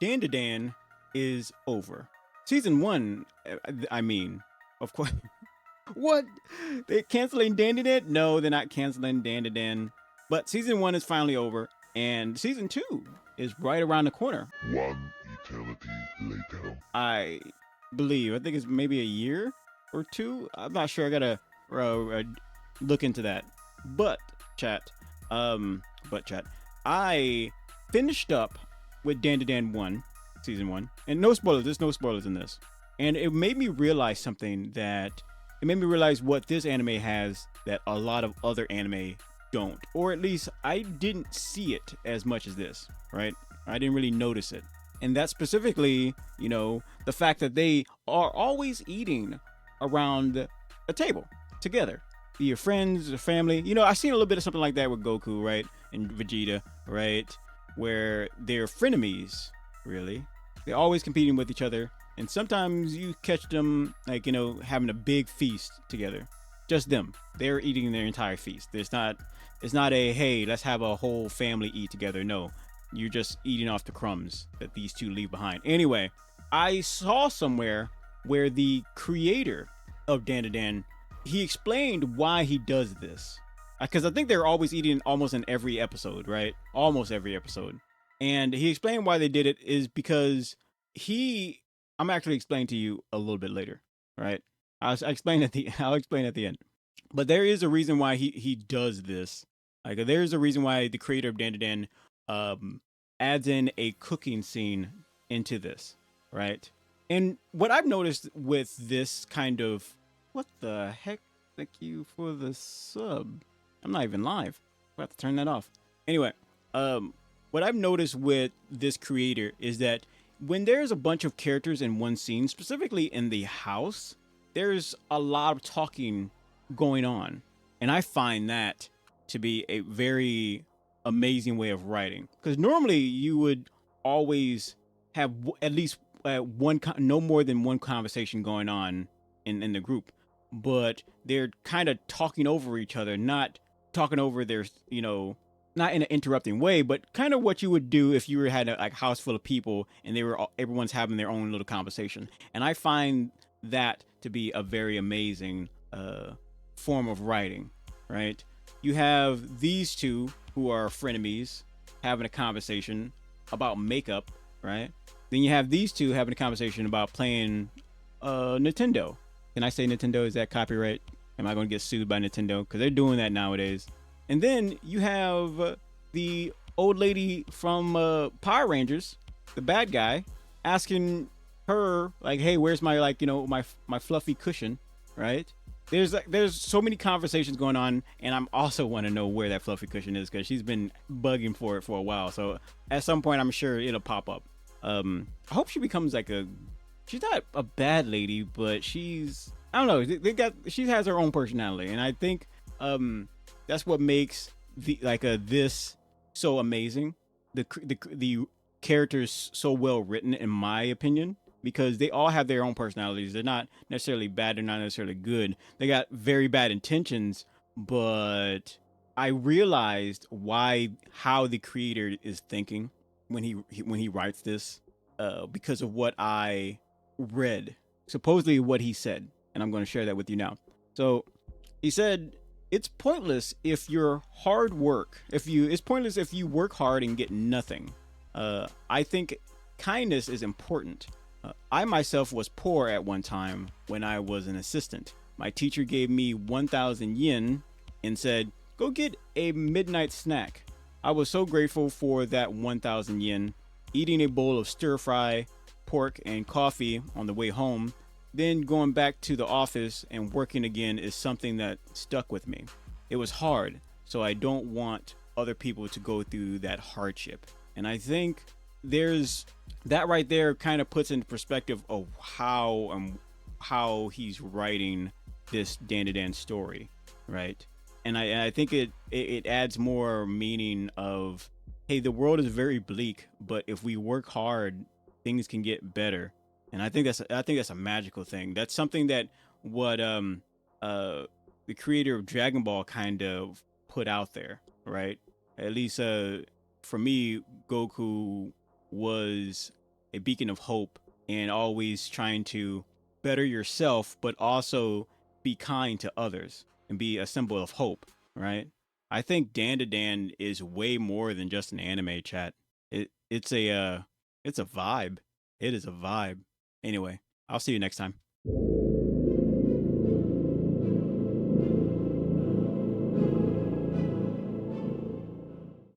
Dandadan is over. Season one, I mean, of course. What? They're canceling Dandadan? No, they're not canceling Dandadan. But season one is finally over, and season two is right around the corner. One eternity later. I believe. I think it's maybe a year or two. I'm not sure. I gotta look into that. But chat, but chat, I finished up with Dandadan 1, season 1, and no spoilers. There's no spoilers in this, and it made me realize something that it made me realize what this anime has that a lot of other anime don't, or at least I didn't see it as much as this. Right? I didn't really notice it. And that's specifically, the fact that they are always eating around a table together. Be your friends, your family. I've seen a little bit of something like that with Goku, right? And Vegeta, right? Where they're frenemies, really. They're always competing with each other. And sometimes you catch them, having a big feast together. Just them. They're eating their entire feast. It's not a, hey, let's have a whole family eat together. No. You're just eating off the crumbs that these two leave behind. Anyway, I saw somewhere where the creator of Dandadan, he explained why he does this. Because I think they're always eating almost in every episode, right? Almost every episode. And he explained why they did it is because I'm actually explaining to you a little bit later, right? I'll explain at the end. But there is a reason why he does this. Like, there's a reason why the creator of Dandadan adds in a cooking scene into this, right? And what I've noticed with this kind of, what the heck? Thank you for the sub. I'm not even live. I have to turn that off. Anyway, what I've noticed with this creator is that when there's a bunch of characters in one scene, specifically in the house, there's a lot of talking going on. And I find that to be a very amazing way of writing, because normally you would always have at least no more than one conversation going on in the group, but they're kind of talking over each other, not talking over their, not in an interrupting way, but kind of what you would do if you had a house full of people and everyone's having their own little conversation. And I find that to be a very amazing form of writing, right? You have these two who are frenemies having a conversation about makeup, right? Then you have these two having a conversation about playing Nintendo. Can I say Nintendo? Is that copyright? Am I going to get sued by Nintendo? Because they're doing that nowadays. And then you have the old lady from Power Rangers, the bad guy, asking her, like, hey, where's my, my fluffy cushion, right? There's so many conversations going on, and I'm also want to know where that fluffy cushion is, because she's been bugging for it for a while. So at some point, I'm sure it'll pop up. I hope she becomes she's not a bad lady, but she's, I don't know. She has her own personality, and I think that's what makes this so amazing. The characters so well written, in my opinion, because they all have their own personalities. They're not necessarily bad. They're not necessarily good. They got very bad intentions, but I realized how the creator is thinking when he writes this, because of what I read, supposedly what he said, and I'm going to share that with you now. So he said, it's pointless if your hard work, it's pointless if you work hard and get nothing. I think kindness is important. I myself was poor at one time when I was an assistant. My teacher gave me 1,000 yen and said, go get a midnight snack. I was so grateful for that 1,000 yen. Eating a bowl of stir-fry, pork, and coffee on the way home, then going back to the office and working again is something that stuck with me. It was hard, so I don't want other people to go through that hardship. And I think there's that right there kind of puts into perspective of how he's writing this Dandadan story, right? And I think it adds more meaning of, hey, the world is very bleak, but if we work hard, things can get better. And I think that's a magical thing. That's something that what the creator of Dragon Ball kind of put out there, right? At least for me, Goku was a beacon of hope and always trying to better yourself, but also be kind to others and be a symbol of hope, right? I think Dandadan is way more than just an anime chat. It's a vibe. It is a vibe. Anyway, I'll see you next time.